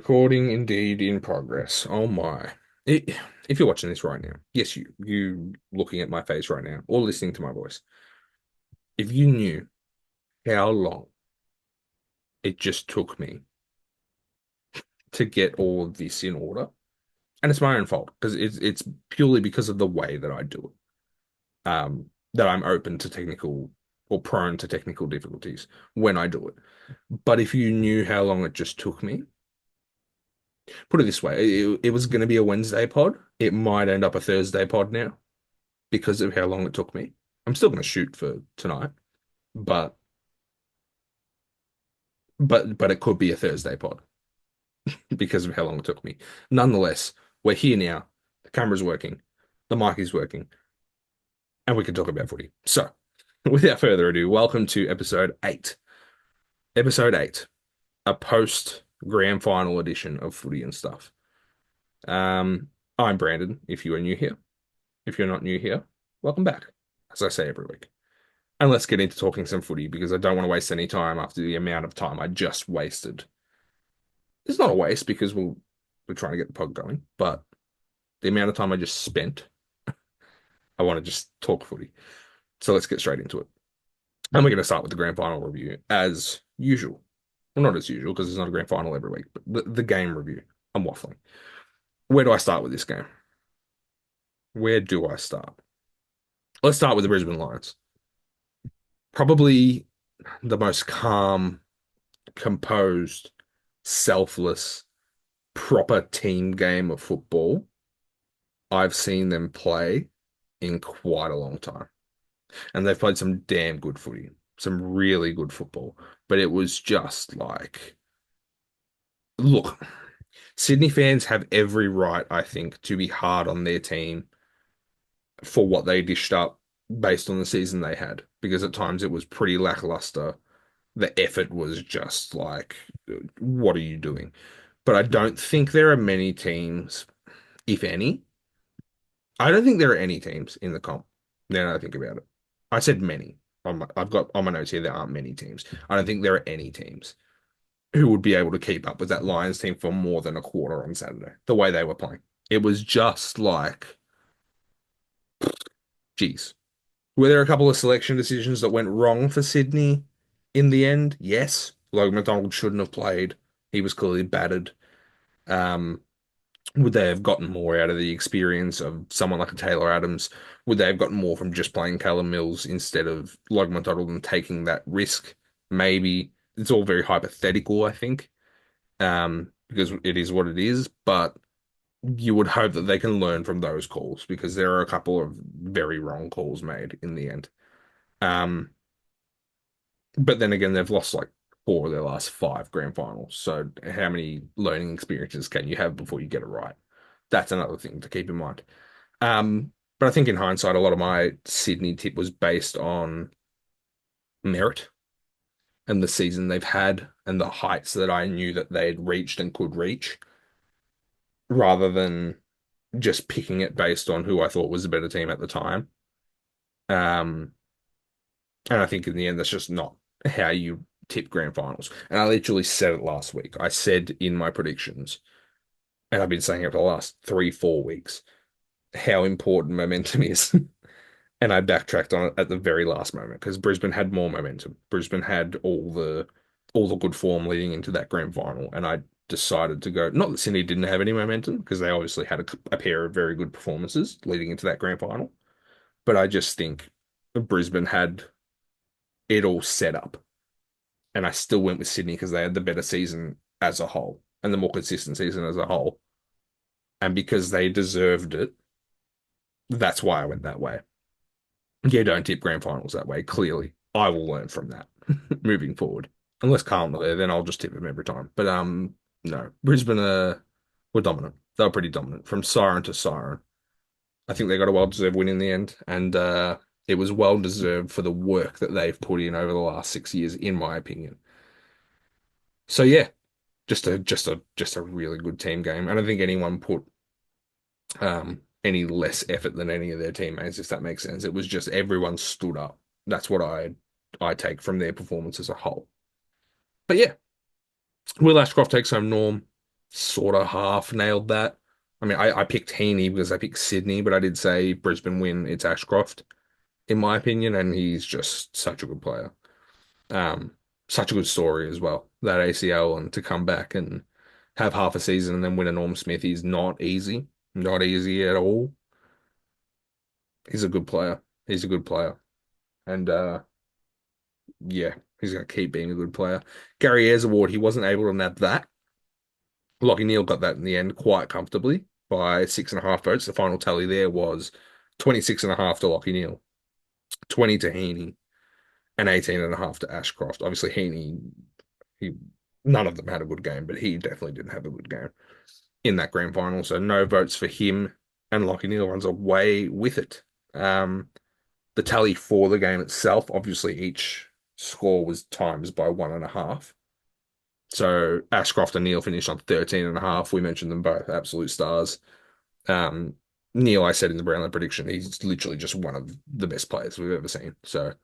Recording indeed in progress. Oh my. If you're watching this right now, yes, you looking at my face right now or listening to my voice, if you knew how long it just took me to get all of this in order, and it's my own fault because it's purely because of the way that I do it. That I'm open to technical or prone to technical difficulties when I do it. But if you knew how long it just took me, put it this way, it was going to be a Wednesday pod. It might end up a Thursday pod now because of how long it took me. I'm still going to shoot for tonight, but but it could be a Thursday pod because of how long it took me. Nonetheless, we're here now. The camera's working, the mic is working, and we can talk about footy. So, without further ado, welcome to episode 8. Episode 8, a post grand final edition of Footy and Stuff. I'm Brandon, if you are new here. If you're not new here, welcome back, as I say every week. And let's get into talking some footy because I don't want to waste any time after the amount of time I just wasted. It's not a waste because we're trying to get the pod going, but the amount of time I just spent, I want to just talk footy. So let's get straight into it. And we're going to start with the grand final review as usual. Well, not as usual because it's not a grand final every week, but the game review. I'm waffling. Where do I start with this game? Where do I start? Let's start with the Brisbane Lions. Probably the most calm, composed, selfless, proper team game of football I've seen them play in quite a long time. And they've played some damn good footy, some really good football. But it was just like, look, Sydney fans have every right, I think, to be hard on their team for what they dished up based on the season they had, because at times it was pretty lackluster. The effort was just like, what are you doing? But I don't think there are many teams, if any. I don't think there are any teams in the comp. Now that I think about it, I said many. I've got on my notes here there aren't many teams. I don't think there are any teams who would be able to keep up with that Lions team for more than a quarter on Saturday. The way they were playing, it was just like, geez. Were there a couple of selection decisions that went wrong for Sydney in the end? Yes. Logan McDonald shouldn't have played. He was clearly battered. Um, Would they have gotten more out of the experience of someone like a Taylor Adams? Would they have gotten more from just playing Callum Mills instead of Logan McDonald and taking that risk? Maybe. It's all very hypothetical, I think, because it is what it is. But you would hope that they can learn from those calls because there are a couple of very wrong calls made in the end. Um, but then again, they've lost like 4 of their last 5 grand finals. So how many learning experiences can you have before you get it right? That's another thing to keep in mind. But I think in hindsight, a lot of my Sydney tip was based on merit and the season they've had and the heights that I knew that they had reached and could reach, rather than just picking it based on who I thought was a better team at the time. Um, and I think in the end, that's just not how you tip grand finals. And I literally said it last week. I said in my predictions, and I've been saying it for the last 3, 4 weeks, how important momentum is. And I backtracked on it at the very last moment because Brisbane had more momentum. Brisbane had all the good form leading into that grand final, and I decided to go. Not that Sydney didn't have any momentum because they obviously had a pair of very good performances leading into that grand final, but I just think Brisbane had it all set up, and I still went with Sydney because they had the better season as a whole and the more consistent season as a whole, and because they deserved it, that's why I went that way. Yeah, don't tip grand finals that way. Clearly, I will learn from that moving forward. Unless Carlton are there, then I'll just tip them every time. But no, Brisbane were dominant. They were pretty dominant from siren to siren. I think they got a well-deserved win in the end, and it was well-deserved for the work that they've put in over the last 6 years, in my opinion. So yeah, just a really good team game. I don't think anyone put any less effort than any of their teammates, if that makes sense. It was just everyone stood up. That's what I take from their performance as a whole. But yeah, Will Ashcroft takes home Norm. sort of half nailed that. I mean, I picked Heaney because I picked Sydney, but I did say Brisbane win. It's Ashcroft, in my opinion, and he's just such a good player. Um, Such a good story as well. That ACL and to come back and have half a season and then win a Norm Smith is not easy. Not easy at all. He's a good player. He's a good player. And yeah, he's gonna keep being a good player. Gary Ayres Award, he wasn't able to nab that. Lockie Neal got that in the end quite comfortably by 6.5 votes. The final tally there was 26.5 to Lockie Neal, 20 to Heaney, and 18.5 to Ashcroft. Obviously, Heaney, he none of them had a good game, but he definitely didn't have a good game in that grand final. So no votes for him, and Lockie Neal runs away with it. Um, the tally for the game itself, obviously, each score was times by 1.5. So Ashcroft and Neal finished on 13.5. We mentioned them both, absolute stars. Um, Neal, I said in the Brownlow prediction, he's literally just one of the best players we've ever seen. So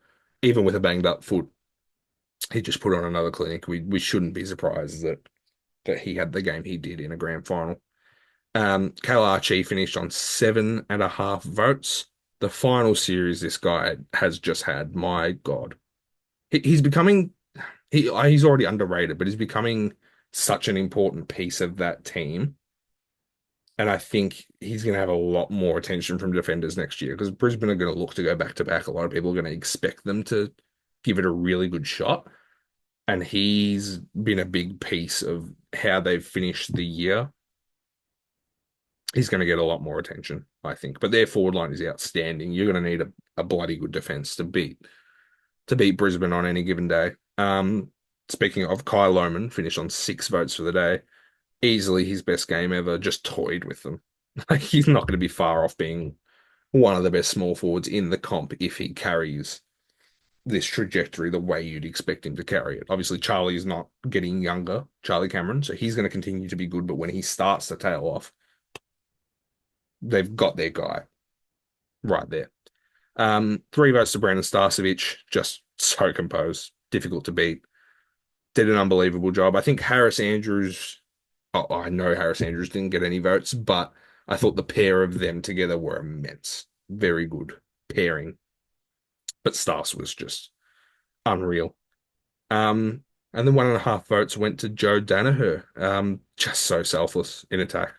even with a banged up foot, he just put on another clinic. We shouldn't be surprised that he had the game he did in a grand final. Kale Archie finished on 7.5 votes. The final series this guy has just had, my God. He's becoming he's already underrated, but he's becoming such an important piece of that team. And I think he's going to have a lot more attention from defenders next year because Brisbane are going to look to go back to back. A lot of people are going to expect them to give it a really good shot. And he's been a big piece of how they've finished the year. He's going to get a lot more attention, I think. But their forward line is outstanding. You're going to need a bloody good defense to beat Brisbane on any given day. Speaking of, Kyle Lohmann finished on 6 votes for the day. Easily his best game ever, just toyed with them. Like he's not going to be far off being one of the best small forwards in the comp if he carries this trajectory the way you'd expect him to carry it. Obviously, Charlie is not getting younger, Charlie Cameron, so he's going to continue to be good. But when he starts to tail off, they've got their guy right there. 3 votes to Brandon Starcevich, just so composed, difficult to beat. Did an unbelievable job. I think Harris Andrews, oh, I know Harris Andrews didn't get any votes, but I thought the pair of them together were immense. Very good pairing. But Stas was just unreal. And then 1.5 votes went to Joe Danaher. Just so selfless in attack.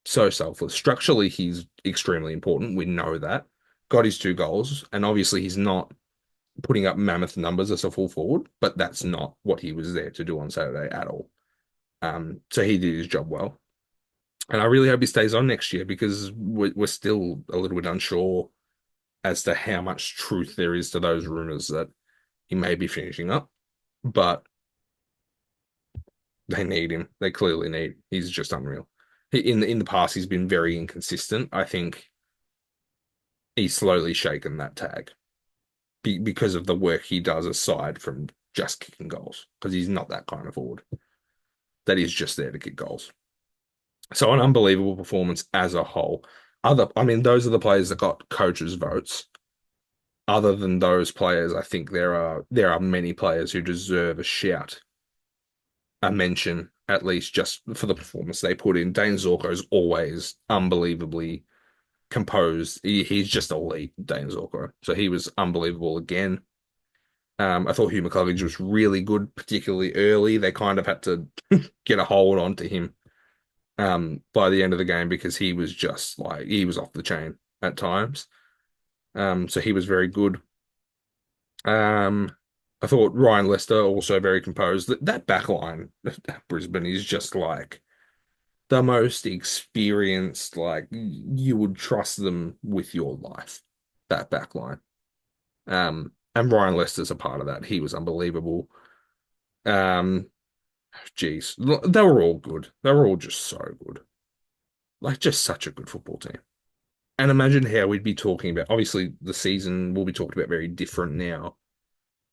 So selfless. Structurally, he's extremely important. We know that. Got his 2 goals, and obviously he's not putting up mammoth numbers as a full forward, but that's not what he was there to do on Saturday at all. So he did his job well. And I really hope he stays on next year because we're still a little bit unsure as to how much truth there is to those rumors that he may be finishing up. But they need him. They clearly need him. He's just unreal. In the past, he's been very inconsistent. I think he's slowly shaken that tag because of the work he does aside from just kicking goals. Because he's not that kind of forward that is just there to kick goals. So an unbelievable performance as a whole. I mean, those are the players that got coaches' votes. Other than those players, I think there are many players who deserve a shout, a mention, at least just for the performance they put in. Dane Zorko is always unbelievably composed. He's just elite, Dane Zorko. So he was unbelievable again. I thought Hugh McCluggage was really good, particularly early. They kind of had to get a hold onto him by the end of the game because he was just like he was off the chain at times. So he was very good. I thought Ryan Lester also very composed. That back line at Brisbane is just like the most experienced, like you would trust them with your life, that back line. And Ryan Lester's a part of that. He was unbelievable. Um, Geez, they were all good. They were all just so good. Like just such a good football team. And imagine how we'd be talking about. Obviously, the season will be talked about very different now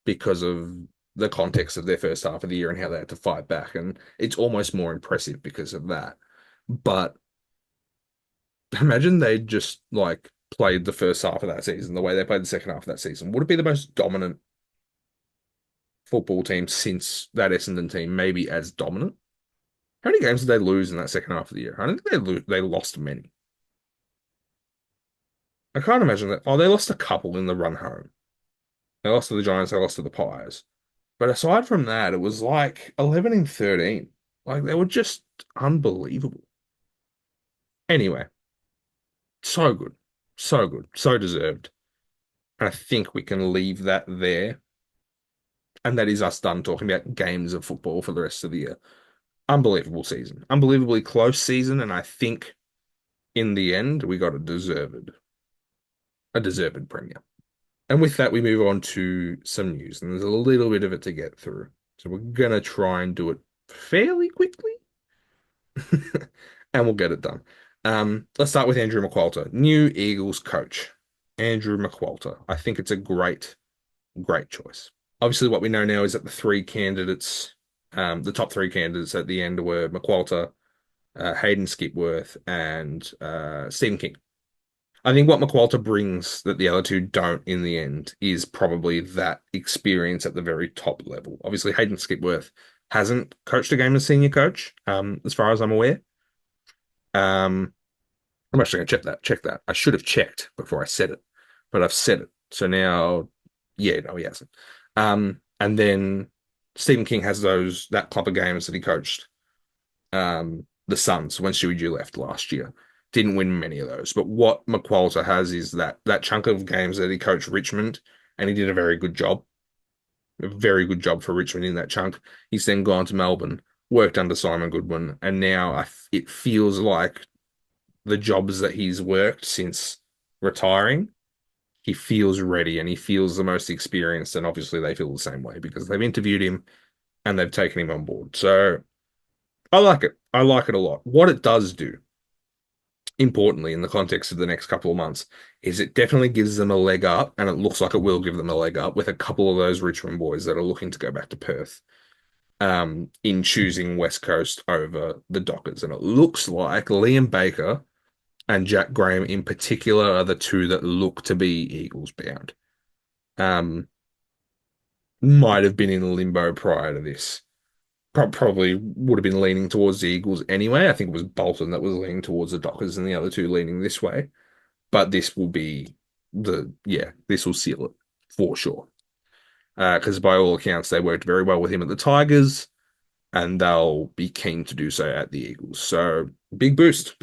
because of the context of their first half of the year and how they had to fight back. And it's almost more impressive because of that. But imagine they just like played the first half of that season the way they played the second half of that season. Would it be the most dominant football team since that Essendon team, maybe as dominant? How many games did they lose in that second half of the year? I don't think they lost many. I can't imagine that. Oh, they lost a couple in the run home. They lost to the Giants, they lost to the Pies. But aside from that, it was like 11 and 13. Like they were just unbelievable. Anyway, so good. So good. So deserved. And I think we can leave that there. And that is us done talking about games of football for the rest of the year. Unbelievable season. Unbelievably close season. And I think in the end, we got a deserved premier. And with that, we move on to some news. And there's a little bit of it to get through. So we're going to try and do it fairly quickly. And we'll get it done. Let's start with Andrew McQualter, new Eagles coach. Andrew McQualter. I think it's a great choice. Obviously, what we know now is that the top three candidates at the end were McQualter, Hayden Skipworth, and Stephen King. I think what McQualter brings that the other two don't in the end is probably that experience at the very top level. Obviously, Hayden Skipworth hasn't coached a game as senior coach, as far as I'm aware. Um, I'm actually going to check that. Check that. I should have checked before I said it, but I've said it. So now, yeah, no, he hasn't. And then Stephen King has that club of games that he coached. The Suns when Stewie G left last year. Didn't win many of those. But what McQualter has is that chunk of games that he coached Richmond, and he did a very good job. A very good job for Richmond in that chunk. He's then gone to Melbourne, worked under Simon Goodwin, and now it feels like the jobs that he's worked since retiring, he feels ready and he feels the most experienced. And obviously, they feel the same way because they've interviewed him and they've taken him on board. So I like it. I like it a lot. What it does do, importantly, in the context of the next couple of months, is it definitely gives them a leg up, and it looks like it will give them a leg up with a couple of those Richmond boys that are looking to go back to Perth, in choosing West Coast over the Dockers. And it looks like Liam Baker and Jack Graham in particular are the two that look to be Eagles bound. Um, might have been in limbo prior to this. Probably would have been leaning towards the Eagles anyway. I think it was Bolton that was leaning towards the Dockers and the other two leaning this way. But this will be this will seal it for sure. Because by all accounts, they worked very well with him at the Tigers, and they'll be keen to do so at the Eagles. So big boost.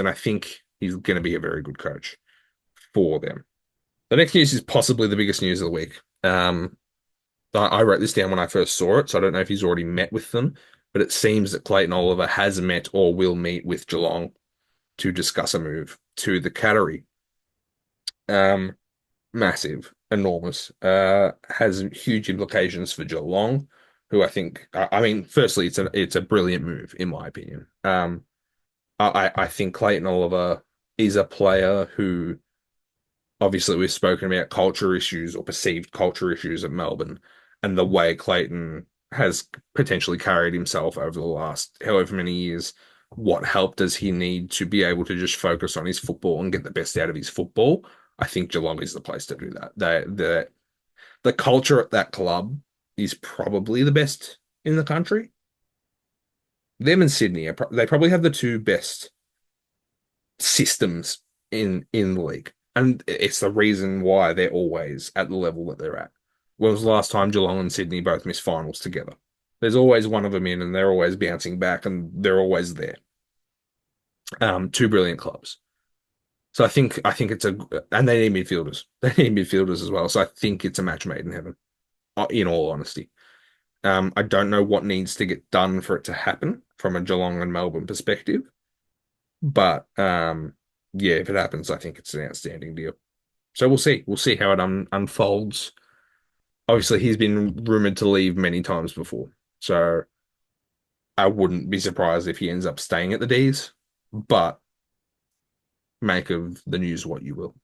And I think he's going to be a very good coach for them. The next news is possibly the biggest news of the week. I wrote this down when I first saw it, so I don't know if he's already met with them, but it seems that Clayton Oliver has met or will meet with Geelong to discuss a move to the Cattery. Massive, enormous, has huge implications for Geelong, who I think, I mean, firstly, it's a brilliant move in my opinion. I think Clayton Oliver is a player who, obviously, we've spoken about culture issues or perceived culture issues at Melbourne, and the way Clayton has potentially carried himself over the last however many years. What help does he need to be able to just focus on his football and get the best out of his football? I think Geelong is the place to do that. The culture at that club is probably the best in the country. Them and Sydney, they probably have the two best systems in the league, and it's the reason why they're always at the level that they're at. When was the last time Geelong and Sydney both missed finals together? There's always one of them in, and they're always bouncing back, and they're always there. Two brilliant clubs. So I think it's and they need midfielders. They need midfielders as well. So I think it's a match made in heaven, in all honesty. I don't know what needs to get done for it to happen from a Geelong and Melbourne perspective, but yeah, if it happens, I think it's an outstanding deal. So we'll see. We'll see how it unfolds. Obviously, he's been rumored to leave many times before, so I wouldn't be surprised if he ends up staying at the D's. But make of the news what you will.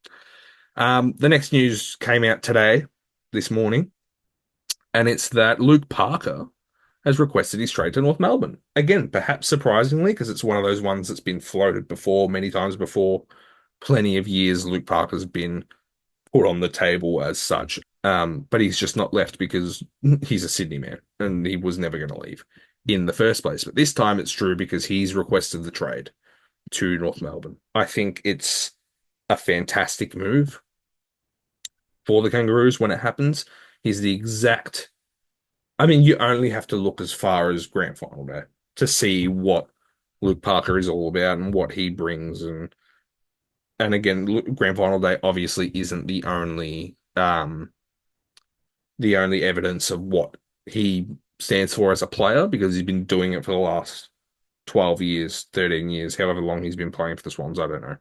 The next news came out today, this morning, and it's that Luke Parker has requested his trade to North Melbourne. Again, perhaps surprisingly, because it's one of those ones that's been floated before, many times before. Plenty of years Luke Parker's been put on the table as such. But he's just not left because he's a Sydney man and he was never going to leave. in the first place. But this time it's true because he's requested the trade to North Melbourne. I think it's a fantastic move for the Kangaroos when it happens. He's the exact. I mean, you only have to look as far as grand final day to see what Luke Parker is all about and what he brings. And again, grand final day obviously isn't the only evidence of what he stands for as a player because he's been doing it for the last 12 years, 13 years, however long he's been playing for the Swans, I don't know.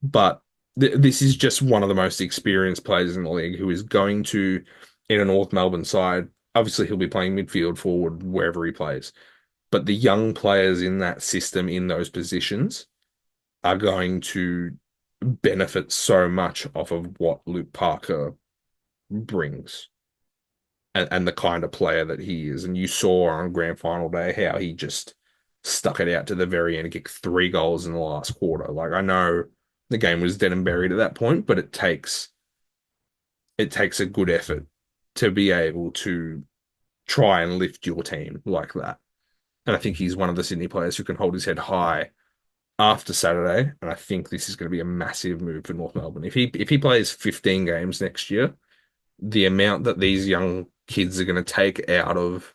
But this is just one of the most experienced players in the league who is going to, in a North Melbourne side, obviously he'll be playing midfield, forward, wherever he plays. But the young players in that system, in those positions, are going to benefit so much off of what Luke Parker brings and the kind of player that he is. And you saw on grand final day how he just stuck it out to the very end and kicked 3 goals in the last quarter. Like I know the game was dead and buried at that point, but it takes a good effort to be able to try and lift your team like that. And I think he's one of the Sydney players who can hold his head high after Saturday. And I think this is going to be a massive move for North Melbourne. If he plays 15 games next year, the amount that these young kids are going to take out of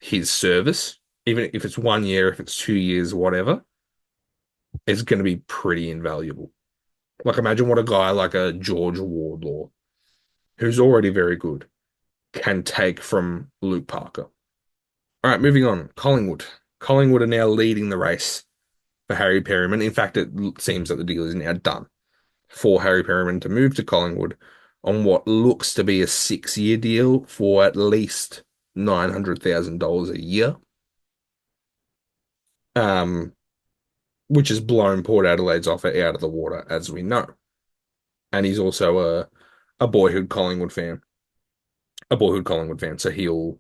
his service, even if it's 1 year, if it's 2 years, whatever, is going to be pretty invaluable. Like imagine what a guy like a George Wardlaw, who's already very good, can take from Luke Parker. All right, moving on. Collingwood. Collingwood are now leading the race for Harry Perryman. In fact, it seems that the deal is now done for Harry Perryman to move to Collingwood on what looks to be a 6-year deal for at least $900,000 a year, um, which has blown Port Adelaide's offer out of the water, as we know. And he's also a boyhood Collingwood fan, so he'll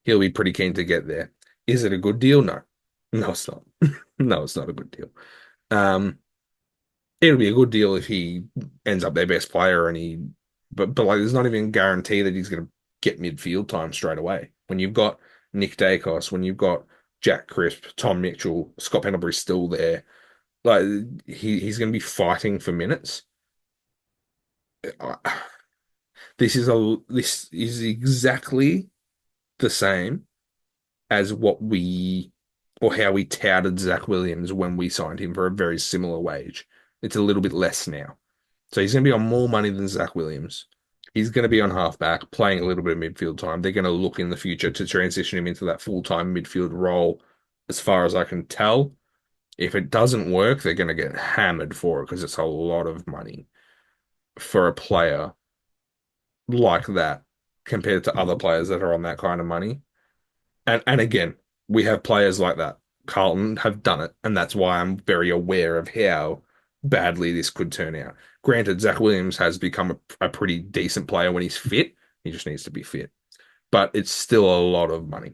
be pretty keen to get there. Is it a good deal? No, no, it's not. No, it's not a good deal. Um, it'll be a good deal if he ends up their best player but like there's not even a guarantee that he's going to get midfield time straight away. When you've got Nick Dacos, when you've got Jack Crisp, Tom Mitchell, Scott Pendlebury's still there, like he's going to be fighting for minutes. This is exactly the same as what we or how we touted Zach Williams when we signed him for a very similar wage. It's a little bit less now. So he's going to be on more money than Zach Williams. He's going to be on halfback, playing a little bit of midfield time. They're going to look in the future to transition him into that full-time midfield role, as far as I can tell. If it doesn't work, they're going to get hammered for it because it's a lot of money for a player like that compared to other players that are on that kind of money. And again, we have players like that. Carlton have done it, and that's why I'm very aware of how badly this could turn out. Granted, Zach Williams has become a pretty decent player when he's fit. He just needs to be fit. But it's still a lot of money.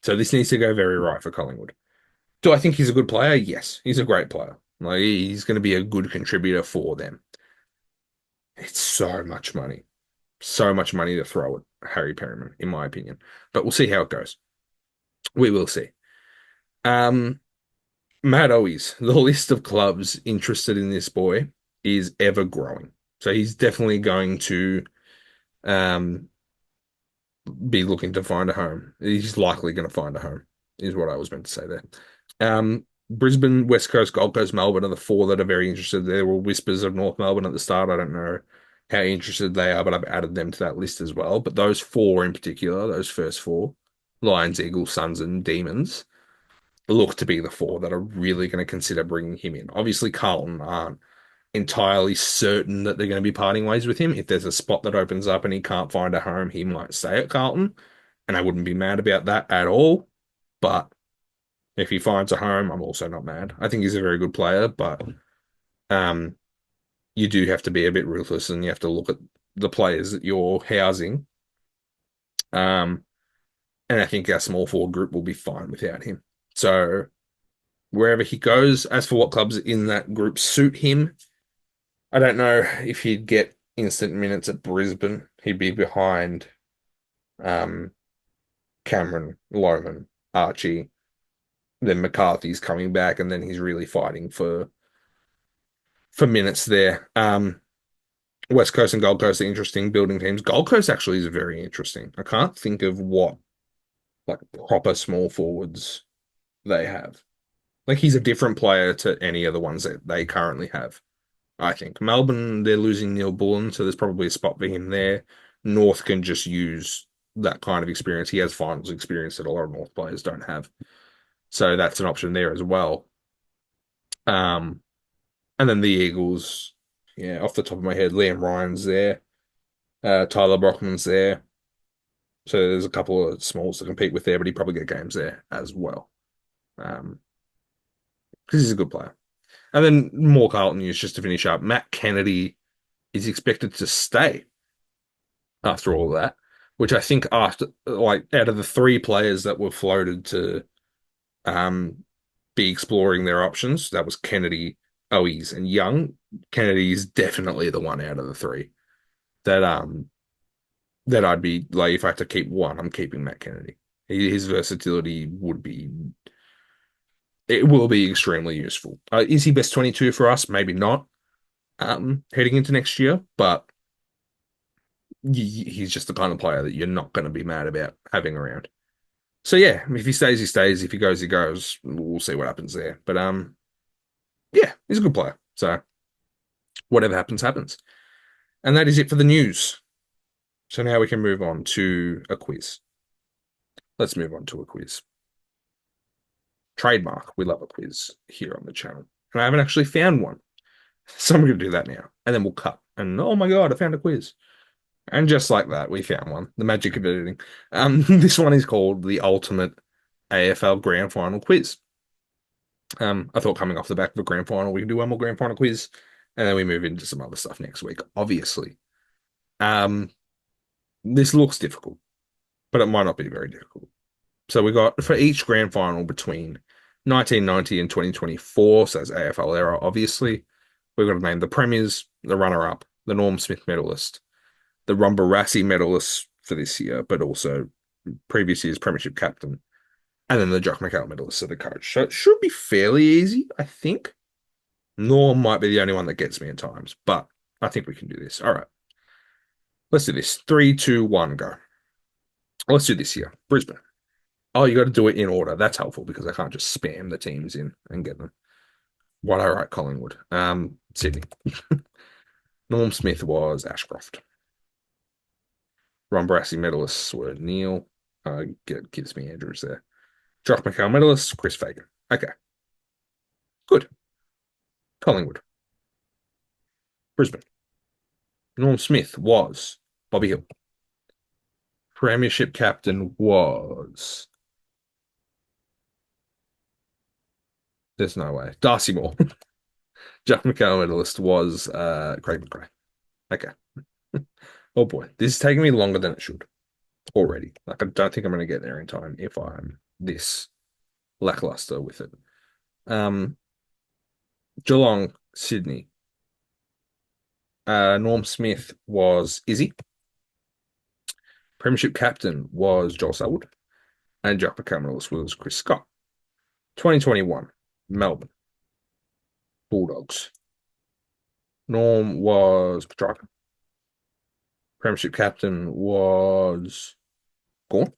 So this needs to go very right for Collingwood. Do I think he's a good player? Yes, he's a great player. Like he's going to be a good contributor for them. It's so much money to throw at Harry Perryman, in my opinion. But we'll see how it goes. We will see. Um, Matt Owies, the list of clubs interested in this boy is ever growing. So he's definitely going to um, be looking to find a home. He's likely going to find a home, is what I was meant to say there. Brisbane, West Coast, Gold Coast, Melbourne are the four that are very interested. There were whispers of North Melbourne at the start. I don't know how interested they are, but I've added them to that list as well. But those four in particular, those first four, Lions, Eagles, Suns, and Demons, look to be the four that are really going to consider bringing him in. Obviously, Carlton aren't entirely certain that they're going to be parting ways with him. If there's a spot that opens up and he can't find a home, he might stay at Carlton, and I wouldn't be mad about that at all. But if he finds a home, I'm also not mad. I think he's a very good player, but um, you do have to be a bit ruthless and you have to look at the players that you're housing. Um, and I think our small forward group will be fine without him. So wherever he goes, as for what clubs in that group suit him, I don't know if he'd get instant minutes at Brisbane. He'd be behind um, Cameron, Loman, Archie. Then McCarthy's coming back, and then he's really fighting for minutes there. West Coast and Gold Coast are interesting building teams. Gold Coast actually is very interesting. I can't think of what like proper small forwards they have. Like he's a different player to any of the ones that they currently have. I think Melbourne, they're losing Neil Bullen, so there's probably a spot for him there. North can just use that kind of experience. He has finals experience that a lot of North players don't have. So that's an option there as well. Um, and then the Eagles, yeah, off the top of my head, Liam Ryan's there. Tyler Brockman's there. So there's a couple of smalls to compete with there, but he probably get games there as well. Um, because he's a good player. And then more Carlton news just to finish up. Matt Kennedy is expected to stay after all that, which I think after like out of the three players that were floated to um be exploring their options, that was Kennedy, Owies, and Young. Kennedy is definitely the one out of the three that that I'd be like if I had to keep one, I'm keeping Matt Kennedy. His versatility would be it will be extremely useful. Is he best 22 for us? Maybe not. Heading into next year, but he's just the kind of player that you're not going to be mad about having around. So yeah, if he stays, he stays. If he goes, he goes. We'll see what happens there. But yeah, he's a good player. So whatever happens, happens. And that is it for the news. So now we can move on to a quiz. Let's move on to a quiz. Trademark. We love a quiz here on the channel. And I haven't actually found one. So I'm going to do that now. And then we'll cut. And oh my God, I found a quiz. And just like that, we found one. The magic of editing. This one is called the Ultimate AFL Grand Final Quiz. I thought coming off the back of a grand final, we can do one more grand final quiz, and then we move into some other stuff next week, obviously. Um, this looks difficult, but it might not be very difficult. So we got for each grand final between 1990 and 2024, so that's AFL era, obviously. We've got to name the premiers, the runner-up, the Norm Smith medalist, the Ron Barassi medalist for this year, but also previous year's premiership captain, and then the Jock McHale medalist, so the coach. So it should be fairly easy, I think. Norm might be the only one that gets me at times, but I think we can do this. All right. Let's do this. Three, two, one, go. Let's do this here. Brisbane. Oh, you got to do it in order. That's helpful because I can't just spam the teams in and get them. What I write Collingwood. Sydney. Norm Smith was Ashcroft. Ron Barassi medalists were Neil. Gives me Andrews there. Jock McHale medalists, Chris Fagan. Okay. Good. Collingwood. Brisbane. Norm Smith was Bobby Hill. Premiership captain was. There's no way. Darcy Moore. Jack McCall medalist was Craig McRae. Okay. Oh boy. This is taking me longer than it should already. Like I don't think I'm gonna get there in time if I'm this lackluster with it. Um Geelong, Sydney. Norm Smith was Izzy. Premiership captain was Joel Selwood. And Jack McCall medalist was Chris Scott. 2021, Melbourne. Bulldogs. Norm was Petrarca. Premiership captain was Gorn.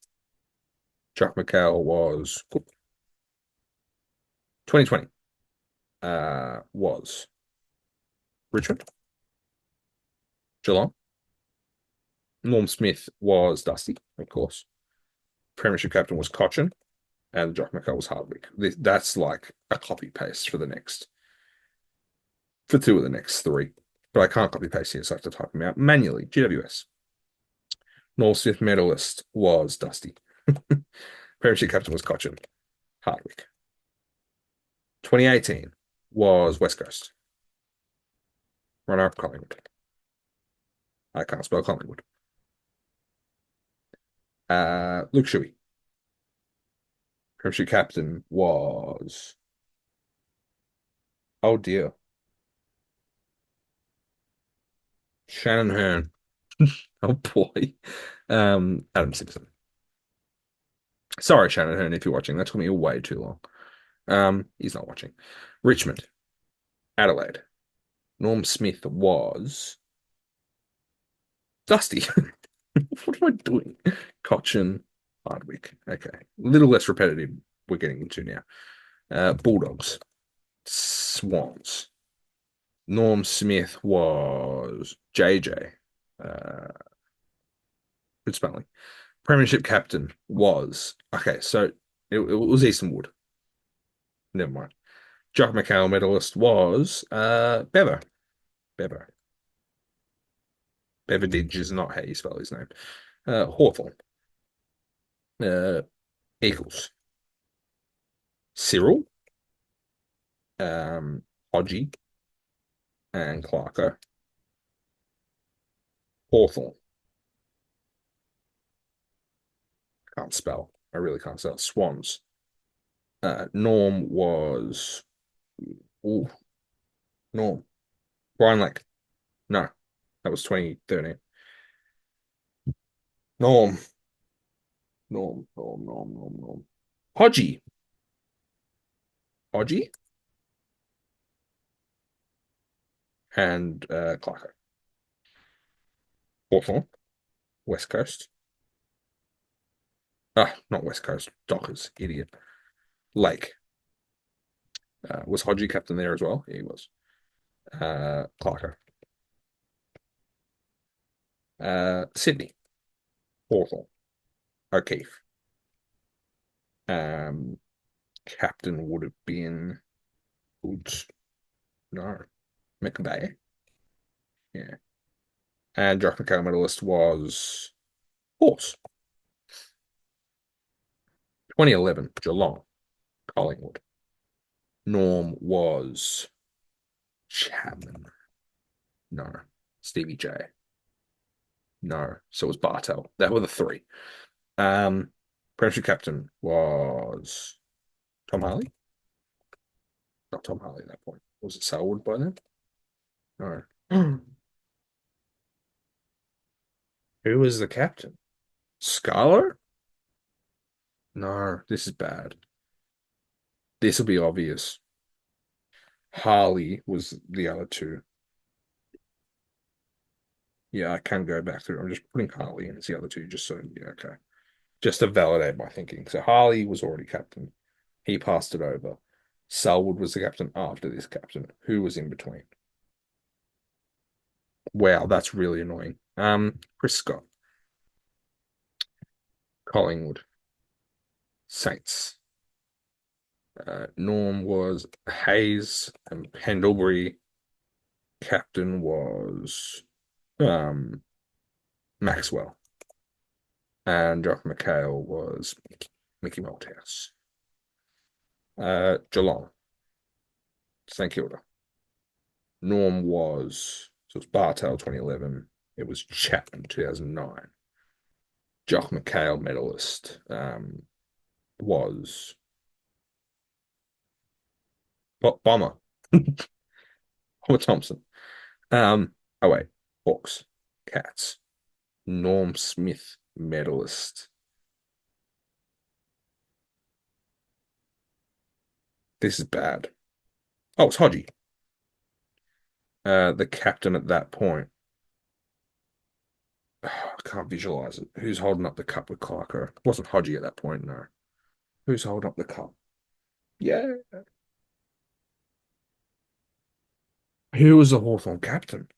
Jack McHale was Cook. 2020 was Richmond. Geelong. Norm Smith was Dusty, of course. Premiership captain was Cochin. And Jack McHale was Hardwick. That's like a copy paste for two of the next three. But I can't copy paste here, so I have to type them out manually. GWS. Norm Smith medalist was Dusty. Premiership captain was Cochin. Hardwick. 2018 was West Coast. Runner-up Collingwood. I can't spell Collingwood. Luke Shuey. Premiership captain was. Oh dear. Shannon Hearn. Oh boy. Adam Simpson. Sorry, Shannon, if you're watching. That took me way too long. He's not watching. Richmond, Adelaide. Norm Smith was Dusty. What am I doing? Cochin, Hardwick. Okay. A little less repetitive we're getting into now. Bulldogs, Swans. Norm Smith was JJ. Uh, good spelling. Premiership captain was okay. So it was Easton Wood. Never mind. Jock McHale medalist was Bevo. Bevo. Beveridge is not how you spell his name. Hawthorn. Uh, Eagles. Cyril. Hodgie and Clarko. Hawthorn. Can't spell. I really can't spell. Swans. Norm was. Ooh, Norm. Brian Lake. No, that was 2013. Norm. Norm. Hodgie. Hodgie and Clarko. Hawthorn. West Coast. Ah, not West Coast. Dockers. Idiot. Lake. Was Hodgie captain there as well? Yeah, he was. Clarko. Sydney. Hawthorn. O'Keefe. Um, captain would have been Woods. No, McVeigh. Yeah. And Jock McHale medalist was Horse. 2011, Geelong, Collingwood. Norm was Chapman. No. Stevie J. No. So it was Bartel. That were the three. Um, Premiership captain was Tom Harley. Not Tom Harley at that point. Was it Selwood by then? No. Who was the captain? Scarlo? No, this is bad. This will be obvious. Harley was the other two. Yeah, I can go back through. I'm just putting Harley in as the other two, just so yeah, okay. Just to validate my thinking. So Harley was already captain. He passed it over. Selwood was the captain after this captain. Who was in between? Wow, that's really annoying. Chris Scott, Collingwood, Saints. Norm was Hayes and Pendlebury. Captain was um Maxwell. And Jock McHale was Mickey Malthouse. Geelong, St Kilda. Norm was, so it's Bartel 2011. It was Chapman 2009. Jock McHale medalist was Bomber, Bomber Thompson. Oh wait, Hawks, Cats. Norm Smith medalist. This is bad. Oh, it's Hodgie. The captain at that point. I can't visualize it. Who's holding up the cup with Clarko? It wasn't Hodgie at that point, no. Who's holding up the cup? Yeah. Who was the Hawthorn captain?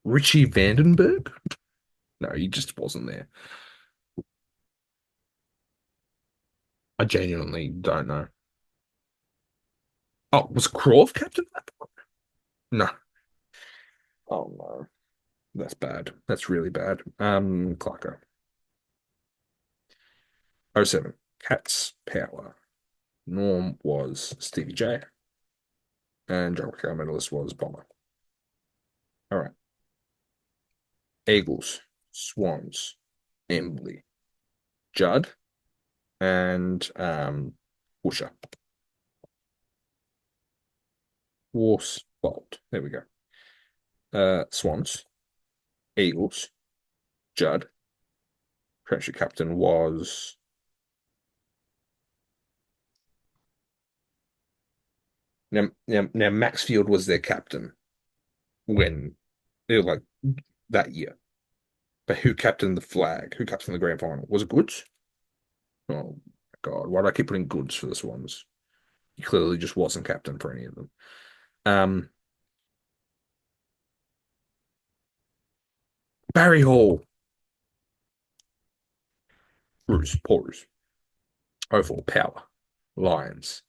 Richie Vandenberg? No, he just wasn't there. I genuinely don't know. Oh, was Croft captain at that point? No. Oh no. That's bad. That's really bad. Clarko. Oh 07. Cats Power. Norm was Stevie J. And John McHale medalist was Bomber. All right. Eagles, Swans, Embley, Judd, and Woosha. Worsfold. There we go. Swans, Eagles, Judd. Premiership captain was Now Maxfield was their captain when they were like that year. But who captained the flag? Who captained the grand final? Was it Goods? Oh God, why do I keep putting Goods for the Swans? He clearly just wasn't captain for any of them. Um, Barry Hall, Bruce, poor Bruce. Oh 04, Power, Lions,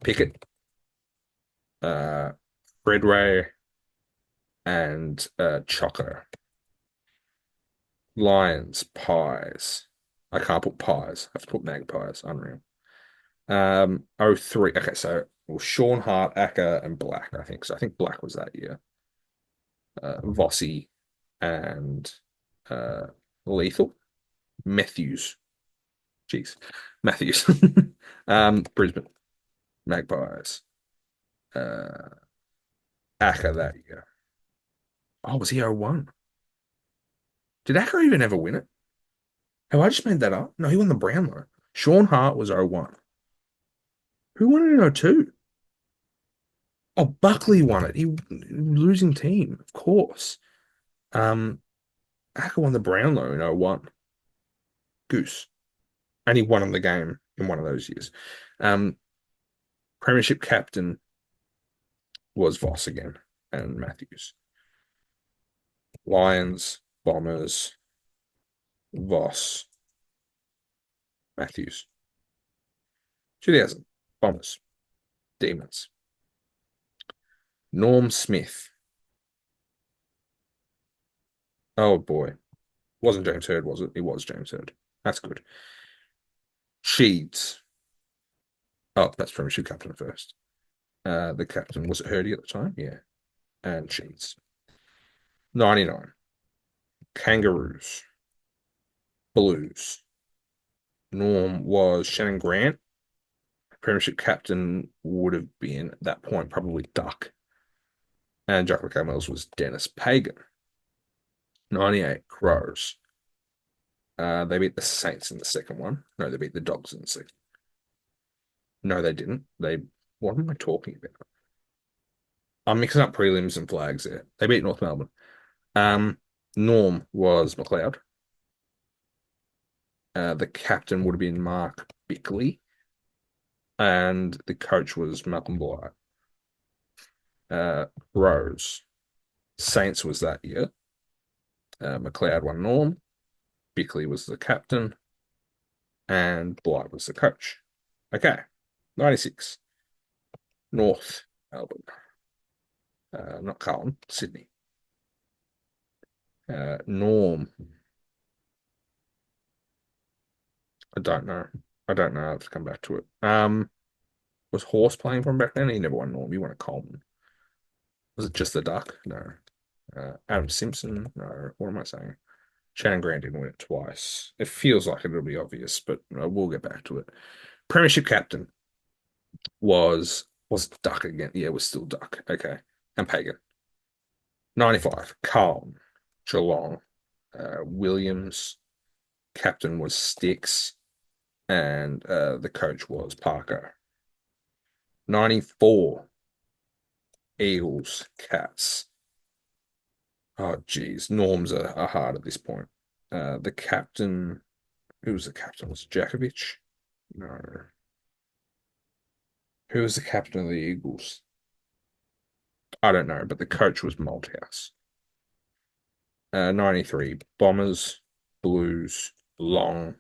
Pickett, uh, Fred Ray, and Choco. Lions, Pies. I can't put Pies. I have to put Magpies. Unreal. Oh 03. Okay, so well, Sean Hart, Acker, and Black, I think. So I think Black was that year. Vossi and uh, Lethal. Matthews. Jeez. Matthews. Brisbane. Magpies. Uh, Acker that year. Oh, was he 01? Did Acker even ever win it? Have I just made that up? No, he won the Brownlow. Sean Hart was 01. Who won it in 02? Oh, Buckley won it. He losing team, of course. Um, Acker won the Brownlow in 01. Goose. And he won in the game in one of those years. Um, Premiership captain was Voss again and Matthews. Lions, Bombers, Voss, Matthews. 2000, Bombers, Demons. Norm Smith. Oh boy. Wasn't James Hird, was it? It was James Hird. That's good. Sheeds. Oh, that's Premiership captain first. The captain was it Hurdy at the time? Yeah. And Sheeds. 99. Kangaroos. Blues. Norm was Shannon Grant. Premiership captain would have been at that point probably Duck. And Jack McCandless was Dennis Pagan. 98 Crows. They beat the Saints in the second one. No, they beat the Dogs in the second. No, they didn't. What am I talking about? I'm mixing up prelims and flags there. They beat North Melbourne. Um, Norm was McLeod. The captain would have been Mark Bickley, and the coach was Malcolm Bligh. Rose. Saints was that year. McLeod won Norm. Bickley was the captain, and Bligh was the coach. Okay, 96. North Melbourne. Not Carlton, Sydney. Norm. I don't know. I don't know. I have to come back to it. Was Horse playing from back then? He never won Norm. He won a Coleman. Was it just the Duck? No. Adam Simpson? No. What am I saying? Shannon Grant didn't win it twice. It feels like it'll be obvious, but we'll get back to it. Premiership captain was Duck again. Yeah, it was still Duck. Okay. And Pagan. 95. Carlton. Geelong. Williams. Captain was Sticks. And the coach was Parker. 94. Eagles. Cats. Oh, geez. Norms are hard at this point. The captain, who was the captain? Was it Jakovic? No. Who was the captain of the Eagles? I don't know, but the coach was Malthouse. 93, Bombers, Blues, Long.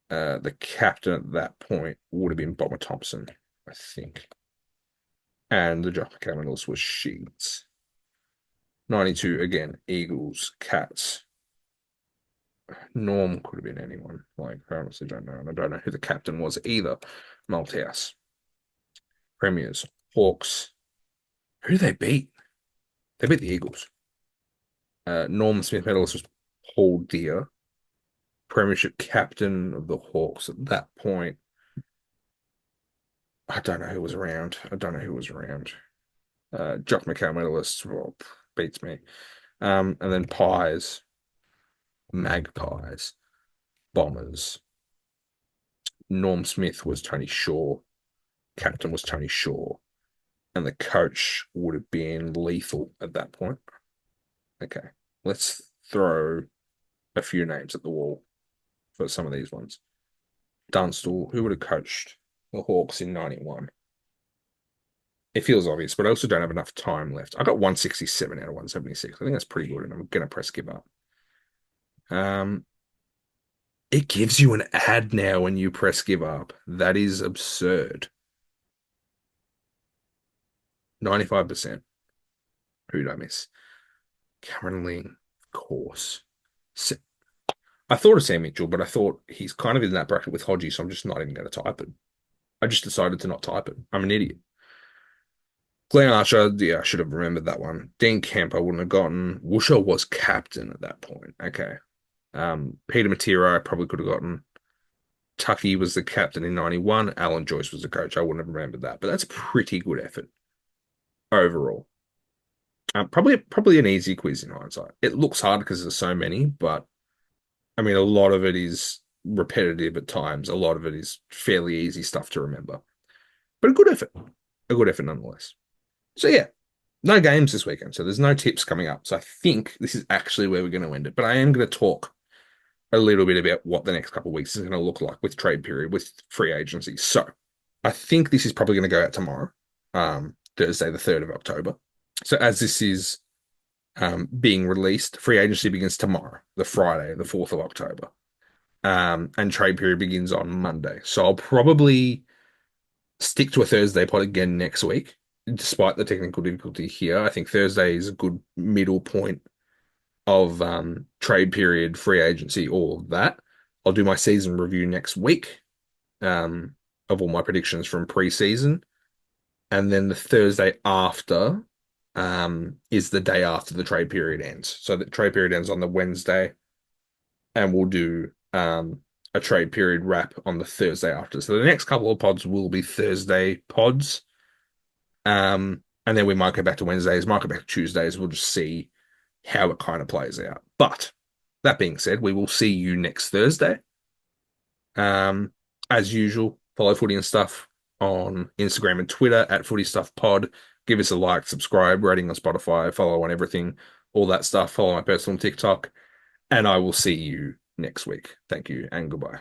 The captain at that point would have been Bomber Thompson, I think. And the Joppa Camels was Sheets. 92, again, Eagles, Cats. Norm could have been anyone. Like, I honestly don't know. And I don't know who the captain was either. Malthouse. Premiers, Hawks. Who did they beat? They beat the Eagles. Norm Smith medalist was Paul Deere. Premiership captain of the Hawks at that point. I don't know who was around. I don't know who was around. Jock McHale medalist, well, beats me. And then Pies, Magpies, Bombers. Norm Smith was Tony Shaw. Captain was Tony Shaw, and the coach would have been Lethal at that point. Okay, let's throw a few names at the wall for some of these ones. Dunstall, who would have coached the Hawks in 91? It feels obvious, but I also don't have enough time left. I got 167 out of 176. I think that's pretty good, and I'm going to press give up. Um, it gives you an ad now when you press give up. That is absurd. 95%. Who did I miss? Cameron Ling, of course. I thought of Sam Mitchell, but I thought he's kind of in that bracket with Hodgie, so I'm just not even going to type it. I just decided to not type it. I'm an idiot. Glenn Archer, yeah, I should have remembered that one. Dean Kemp, I wouldn't have gotten. Woosha was captain at that point. Okay. Peter Matera, I probably could have gotten. Tucky was the captain in 91. Alan Joyce was the coach. I wouldn't have remembered that, but that's a pretty good effort overall. Probably an easy quiz in hindsight. It looks hard because there's so many, but I mean, a lot of it is repetitive at times. A lot of it is fairly easy stuff to remember, but a good effort nonetheless. So yeah, no games this weekend, so there's no tips coming up. So I think this is actually where we're going to end it. But I am going to talk a little bit about what the next couple of weeks is going to look like with trade period, with free agency. So I think this is probably going to go out tomorrow, Thursday, the 3rd of October. So as this is being released, free agency begins tomorrow, the Friday, the 4th of October. And trade period begins on Monday. So I'll probably stick to a Thursday pod again next week, despite the technical difficulty here. I think Thursday is a good middle point of trade period, free agency, all of that. I'll do my season review next week of all my predictions from preseason. And then the Thursday after is the day after the trade period ends. So the trade period ends on the Wednesday, and we'll do a trade period wrap on the Thursday after. So the next couple of pods will be Thursday pods. And then we might go back to Wednesdays, might go back to Tuesdays. We'll just see how it kind of plays out. But that being said, we will see you next Thursday. As usual, follow Footy and Stuff on Instagram and Twitter at Footy Stuff Pod. Give us a like, subscribe, rating on Spotify, follow on everything, all that stuff. Follow my personal TikTok, and I will see you next week. Thank you and goodbye.